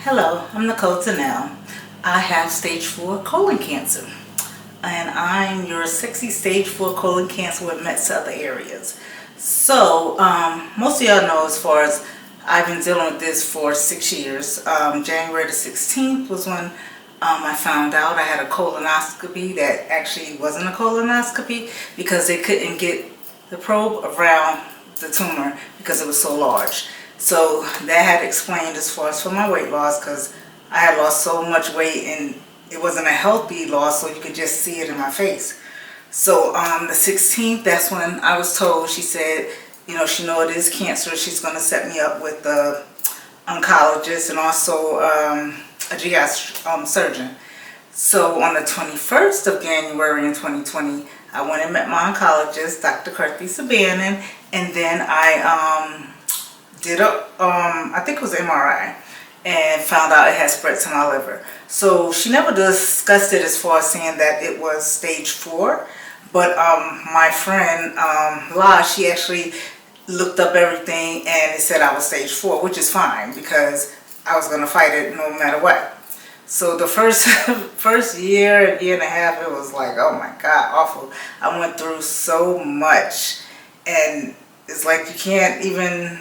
Hello, I'm Nicole Danell. I have stage 4 colon cancer, and I'm your sexy stage 4 colon cancer with mets to other areas. So, most of y'all know, as far as I've been dealing with this for 6 years. January the 16th was when I found out I had a colonoscopy that actually wasn't a colonoscopy because they couldn't get the probe around the tumor because it was so large. So that had explained as far as for my weight loss, because I had lost so much weight and it wasn't a healthy loss, so you could just see it in my face. So the 16th, that's when I was told. She said, she know it is cancer. She's going to set me up with the oncologist and also a GI surgeon. So on the 21st of January in 2020, I went and met my oncologist, Dr. Kirby Sabanin, and then I did I think it was MRI, and found out it had spread to my liver. So she never discussed it as far as saying that it was stage 4, but my friend La, she actually looked up everything and it said I was stage 4, which is fine because I was going to fight it no matter what. So the first first year and a half, it was like, oh my God, awful. I went through so much, and it's like you can't even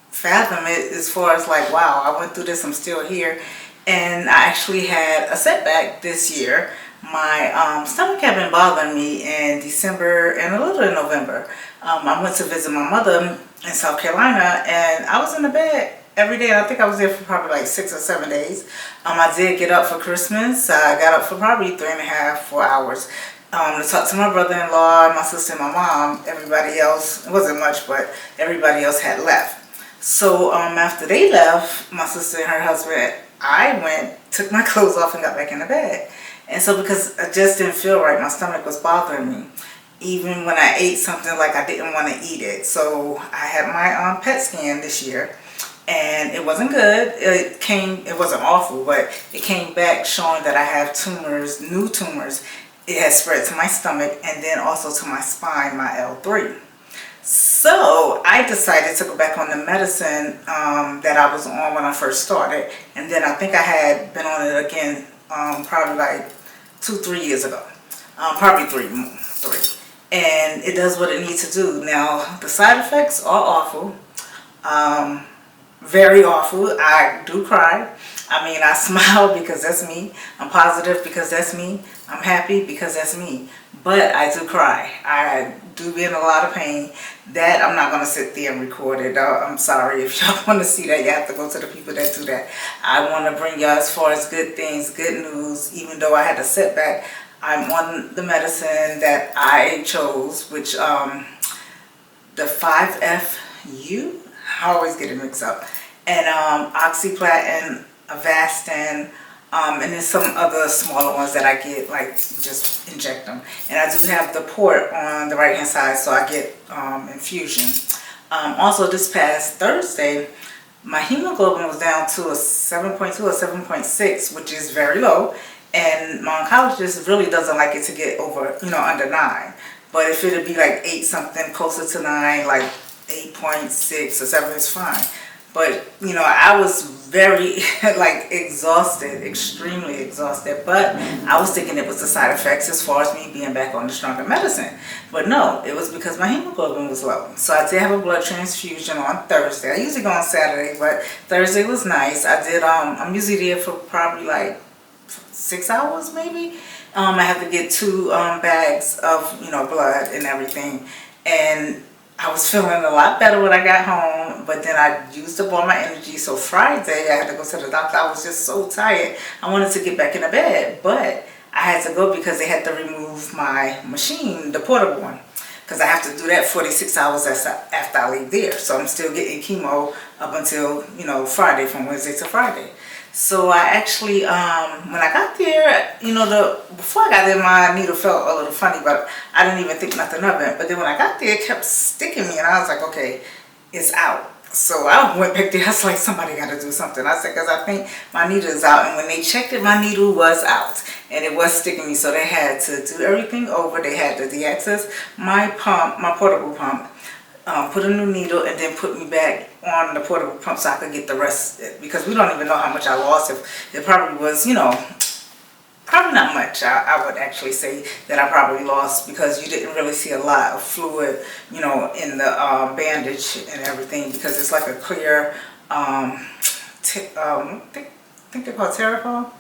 fathom it as far as like, wow, I went through this, I'm still here. And I actually had a setback this year. My stomach had been bothering me in December and a little in November. I went to visit my mother in South Carolina, and I was in the bed every day. I think I was there for probably like 6 or 7 days. I did get up for Christmas. I got up for probably 3.5, 4 hours to talk to my brother-in-law, my sister, and my mom. Everybody else, it wasn't much, but everybody else had left. So after they left, my sister and her husband, I went, took my clothes off and got back in the bed. And so because I just didn't feel right, my stomach was bothering me. Even when I ate something, like I didn't want to eat it. So I had my PET scan this year, and it wasn't good. It wasn't awful, but it came back showing that I have tumors, new tumors. It had spread to my stomach and then also to my spine, my L3. So I decided to go back on the medicine that I was on when I first started, and then I think I had been on it again probably like 2-3 years ago, probably three, and it does what it needs to do. Now the side effects are awful, very awful. I do cry. I mean, I smile because that's me. I'm positive because that's me. I'm happy because that's me. But I do cry. I do be in a lot of pain. That I'm not going to sit there and record it. I'm sorry. If y'all want to see that, you have to go to the people that do that. I want to bring y'all as far as good things, good news. Even though I had a setback, I'm on the medicine that I chose, which the 5FU, I always get it mixed up, and oxyplatin, Avastin, and then some other smaller ones that I get, like just inject them. And I do have the port on the right hand side, so I get infusion. Also this past Thursday, my hemoglobin was down to a 7.2 or 7.6, which is very low. And my oncologist really doesn't like it to get over, under 9. But if it'd be like 8 something, closer to 9, like 8.6 or 7 is fine. But, I was very, like, exhausted, extremely exhausted. But I was thinking it was the side effects as far as me being back on the stronger medicine. But no, it was because my hemoglobin was low. So I did have a blood transfusion on Thursday. I usually go on Saturday, but Thursday was nice. I did, I'm usually there for probably like 6 hours maybe. I have to get 2 bags of, blood and everything. And I was feeling a lot better when I got home, but then I used up all my energy. So Friday, I had to go to the doctor. I was just so tired. I wanted to get back in the bed, but I had to go because they had to remove my machine, the portable one, because I have to do that 46 hours after I leave there. So I'm still getting chemo up until, Friday, from Wednesday to Friday. So I actually, when I got there, before I got there, my needle felt a little funny, but I didn't even think nothing of it. But then when I got there, it kept sticking me, and I was like, okay, it's out. So I went back there. I was like, somebody got to do something. I said, because I think my needle is out. And when they checked it, my needle was out, and it was sticking me. So they had to do everything over. They had to deaccess my pump, my portable pump. put a new needle, and then put me back on the portable pump so I could get the rest, because we don't even know how much I lost. If it probably was, probably not much. I would actually say that I probably lost, because you didn't really see a lot of fluid, in the bandage and everything, because it's like a clear, I think they're called Terrafol.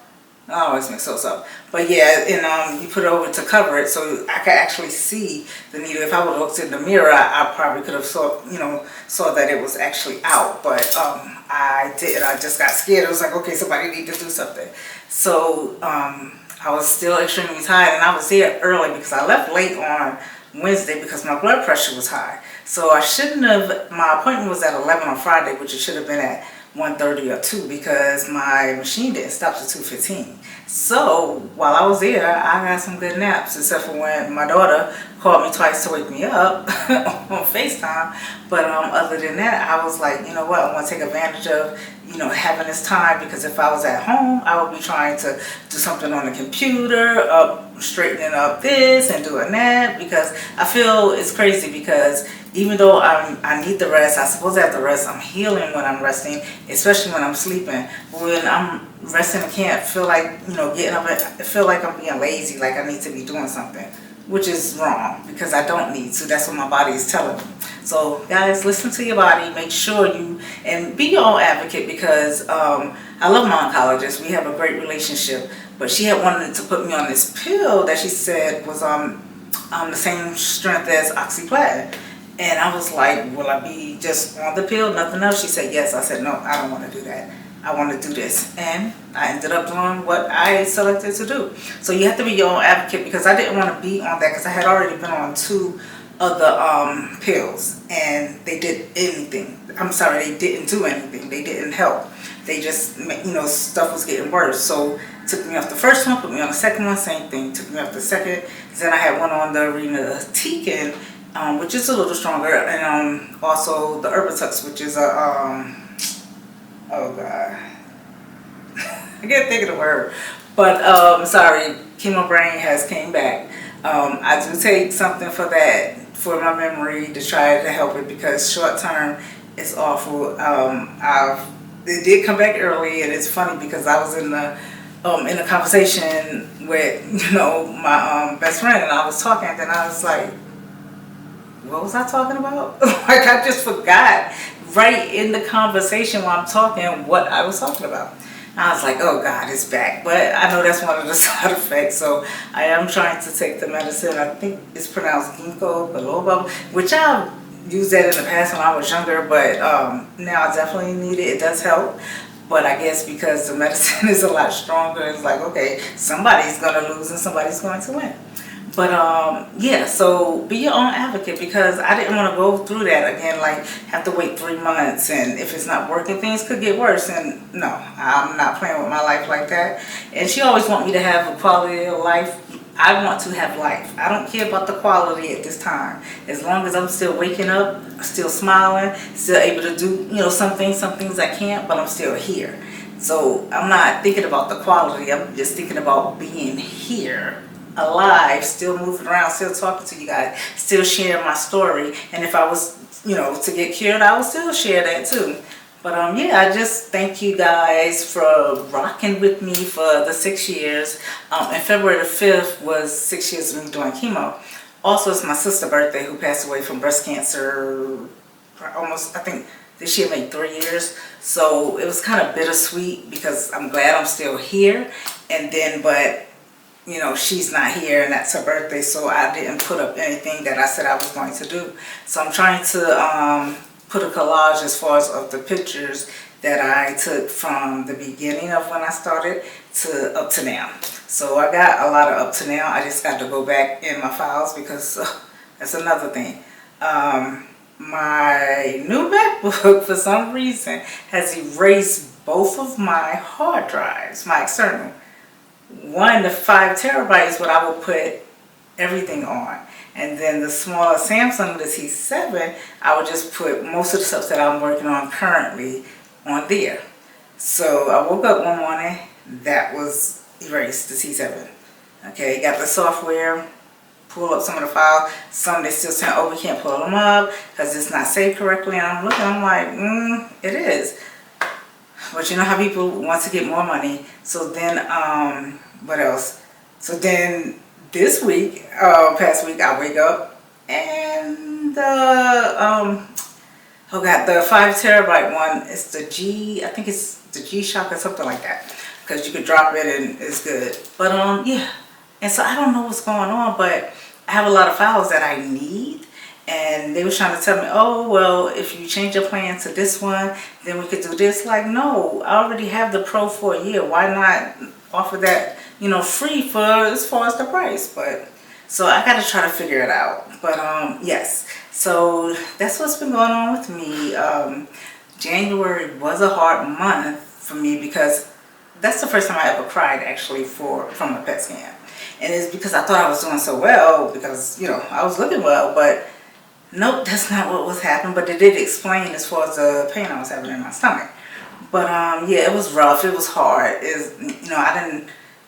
I always mix those up. But yeah, and you put it over to cover it so I could actually see the needle. If I would have looked in the mirror, I probably could have saw that it was actually out. But I didn't. I just got scared. I was like, okay, somebody need to do something. So I was still extremely tired, and I was there early because I left late on Wednesday because my blood pressure was high. So I shouldn't have, my appointment was at 11 on Friday, which it should have been at 1:30 or 2, because my machine didn't stop till 2:15. So while I was there, I got some good naps, except for when my daughter called me twice to wake me up on FaceTime. But other than that, I was like, you know what, I want to take advantage of, having this time, because if I was at home, I would be trying to do something on the computer, straightening up this and doing that, because I feel it's crazy, because even though I need the rest, I suppose I have to rest. I'm healing when I'm resting, especially when I'm sleeping. But when I'm resting, I can't feel like, getting up. I feel like I'm being lazy, like I need to be doing something, which is wrong, because I don't need to. That's what my body is telling me. So guys, listen to your body. Make sure and be your own advocate, because I love my oncologist. We have a great relationship, but she had wanted to put me on this pill that she said was the same strength as oxyplatin. And I was like, will I be just on the pill, nothing else? She said yes. I said, no, I don't want to do that. I want to do this. And I ended up doing what I selected to do. So you have to be your own advocate, because I didn't want to be on that, because I had already been on 2 other pills, and they did anything. I'm sorry, they didn't do anything. They didn't help. They just, stuff was getting worse. So took me off the first one, put me on the second one, same thing. Took me off the second. Then I had one on the irinotecan, which is a little stronger, and also the Erbitux, which is a, oh God, I can't think of the word, but sorry, chemo brain has came back. I do take something for that, for my memory, to try to help it, because short term is awful. It did come back early, and it's funny because I was in a conversation with my best friend, and I was talking, and then I was like, what was I talking about? Like, I just forgot right in the conversation while I'm talking what I was talking about. And I was like, oh God, it's back. But I know that's one of the side effects, so I am trying to take the medicine. I think it's pronounced ginkgo biloba, which I've used that in the past when I was younger, but now I definitely need it. It does help. But I guess because the medicine is a lot stronger, it's like, okay, somebody's going to lose and somebody's going to win. But yeah, so be your own advocate, because I didn't want to go through that again, like have to wait 3 months, and if it's not working, things could get worse. And no, I'm not playing with my life like that. And she always want me to have a quality of life. I want to have life. I don't care about the quality at this time. As long as I'm still waking up, still smiling, still able to do, some things I can't, but I'm still here. So I'm not thinking about the quality. I'm just thinking about being here, alive, still moving around, still talking to you guys, still sharing my story. And if I was, to get cured, I would still share that too. But yeah, I just thank you guys for rocking with me for the 6 years. And February the 5th was 6 years of me doing chemo. Also, it's my sister's birthday, who passed away from breast cancer almost, I think, this year made 3 years. So it was kind of bittersweet, because I'm glad I'm still here. And then, but she's not here, and that's her birthday, so I didn't put up anything that I said I was going to do. So I'm trying to put a collage as far as of the pictures that I took from the beginning of when I started to up to now. So I got a lot of up to now. I just got to go back in my files, because that's another thing. My new MacBook, for some reason, has erased both of my hard drives, my external. One, the 5 terabytes, what I would put everything on. And then the smaller Samsung, the T7, I would just put most of the stuff that I'm working on currently on there. So I woke up one morning, that was erased, the T7. Okay, got the software pull up some of the files. Some they still saying, oh, we can't pull them up because it's not saved correctly. And I'm looking, I'm like, it is. But you know how people want to get more money. So then, what else? So then this week, past week, I wake up and oh god, the 5 terabyte one is the G, I think it's the G Shock or something like that. Because you could drop it and it's good. But yeah. And so I don't know what's going on, but I have a lot of files that I need. And they were trying to tell me, oh, well, if you change your plan to this one, then we could do this. Like, no, I already have the Pro for a year. Why not offer that, you know, free for as far as the price? But so I got to try to figure it out. But yes, so that's what's been going on with me. January was a hard month for me because that's the first time I ever cried actually from a PET scan. And it's because I thought I was doing so well because, you know, I was looking well, but nope, that's not what was happening. But they did explain as far as the pain I was having in my stomach. But yeah, it was rough. It was hard. You know,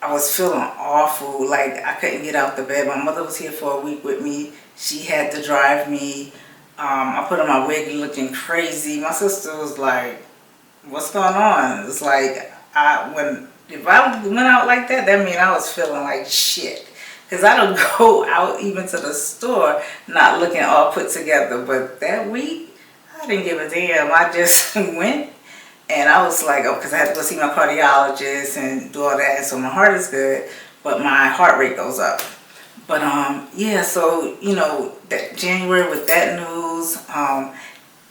I was feeling awful. Like I couldn't get out the bed. My mother was here for a week with me. She had to drive me. I put on my wig looking crazy. My sister was like, what's going on? It's like, if I went out like that, that means I was feeling like shit. Because I don't go out even to the store not looking all put together. But that week, I didn't give a damn. I just went and I was like, oh, because I had to go see my cardiologist and do all that. And so my heart is good, but my heart rate goes up. But yeah, so, you know, that January with that news,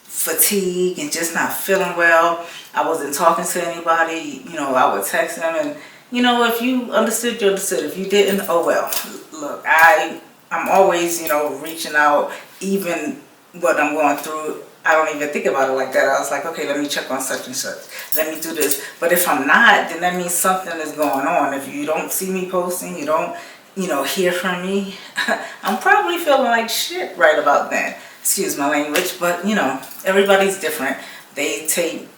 fatigue and just not feeling well. I wasn't talking to anybody. You know, I would text them and, you know, if you understood, you understood. If you didn't, oh well. Look, I'm always, you know, reaching out, even what I'm going through. I don't even think about it like that. I was like, okay, let me check on such and such. Let me do this. But if I'm not, then that means something is going on. If you don't see me posting, you don't, you know, hear from me, I'm probably feeling like shit right about then. Excuse my language, but you know, everybody's different. They take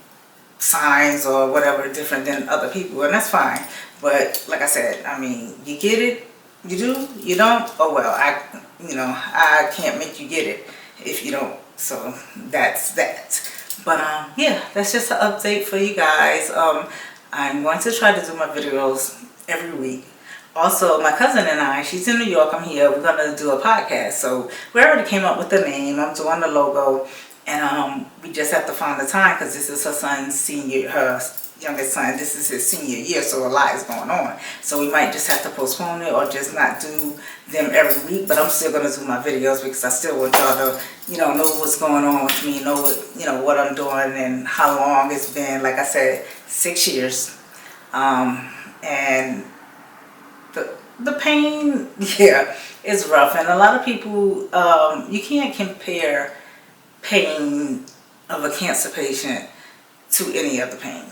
signs or whatever different than other people, and that's fine. But like I said, I mean, you get it, you do, you don't, oh well, I can't make you get it if you don't. So that's that. But yeah, that's just an update for you guys. I'm going to try to do my videos every week. Also, my cousin and I, she's in New York, I'm here, we're going to do a podcast. So we already came up with the name, I'm doing the logo, and we just have to find the time because this is her youngest son, this is his senior year, so a lot is going on. So we might just have to postpone it or just not do them every week, but I'm still going to do my videos because I still want y'all to, you know what's going on with me, know what, you know, what I'm doing and how long it's been. Like I said, 6 years. And the pain, yeah, is rough. And a lot of people, you can't compare pain of a cancer patient to any other pain.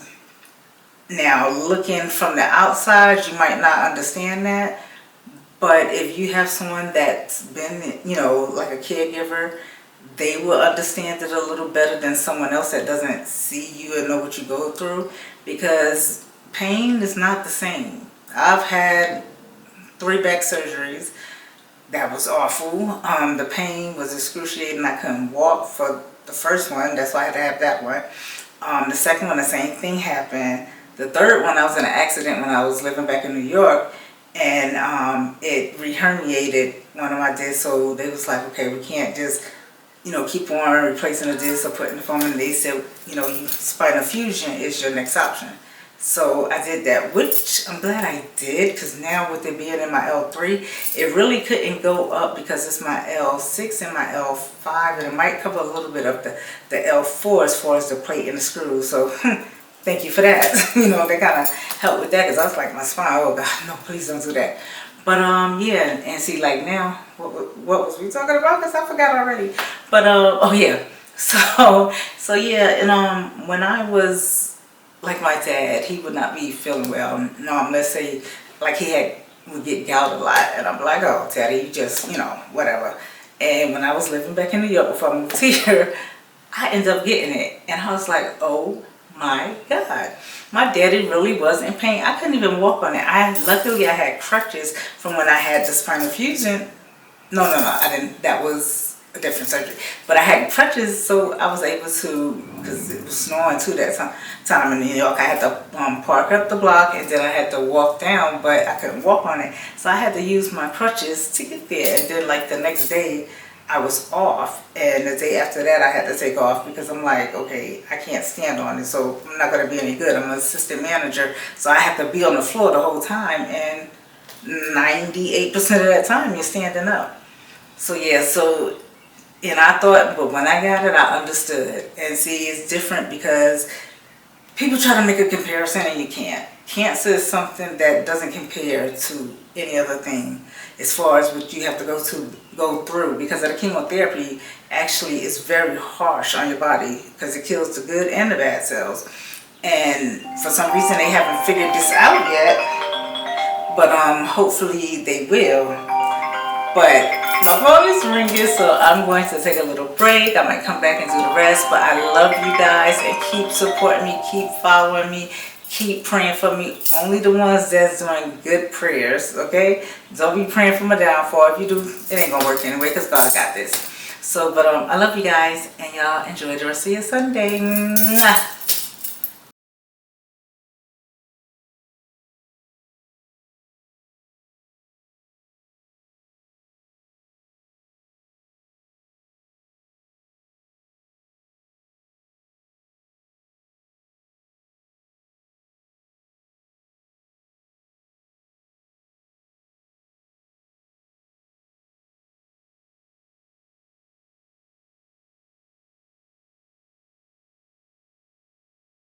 Now, looking from the outside, you might not understand that. But if you have someone that's been, you know, like a caregiver, they will understand it a little better than someone else that doesn't see you and know what you go through. Because pain is not the same. I've had 3 back surgeries. That was awful. The pain was excruciating. I couldn't walk for the first one. That's why I had to have that one. The second one, the same thing happened. The third one, I was in an accident when I was living back in New York. And it reherniated one of my discs. So they was like, okay, we can't just, you know, keep on replacing the disc or putting the foam in. They said, you know, spinal fusion is your next option. So I did that, which I'm glad I did, because now with it being in my L3, it really couldn't go up because it's my L6 and my L5, and it might cover a little bit of the L4 as far as the plate and the screw. So thank you for that. You know, they kind of helped with that, because I was like, my spine, oh God, no, please don't do that. But yeah, and see, like now, what was we talking about? Because I forgot already. But oh yeah, so yeah, and when I was, like my dad, he would not be feeling well. No, let's say, like would get gout a lot. And I'm like, oh, Daddy, you just, you know, whatever. And when I was living back in New York before I moved here, I ended up getting it. And I was like, oh my God. My daddy really was in pain. I couldn't even walk on it. Luckily, I had crutches from when I had the spinal fusion. No, no, no, I didn't. That was a different surgery. But I had crutches, so I was able to, because it was snowing too that time in New York. I had to park up the block and then I had to walk down, but I couldn't walk on it. So I had to use my crutches to get there. And then like the next day, I was off. And the day after that, I had to take off because I'm like, okay, I can't stand on it, so I'm not going to be any good. I'm an assistant manager, so I have to be on the floor the whole time. And 98% of that time, you're standing up. So yeah, and I thought, but when I got it, I understood. And see, it's different because people try to make a comparison and you can't. Cancer is something that doesn't compare to any other thing as far as what you have to go through, because of the chemotherapy actually is very harsh on your body because it kills the good and the bad cells. And for some reason they haven't figured this out yet, but hopefully they will. But my phone is ringing, so I'm going to take a little break. I might come back and do the rest, but I love you guys and keep supporting me, keep following me, keep praying for me. Only the ones that's doing good prayers, okay? Don't be praying for my downfall. If you do, it ain't gonna work anyway because God got this. So, but I love you guys and y'all enjoy the rest of your Sunday. Mwah.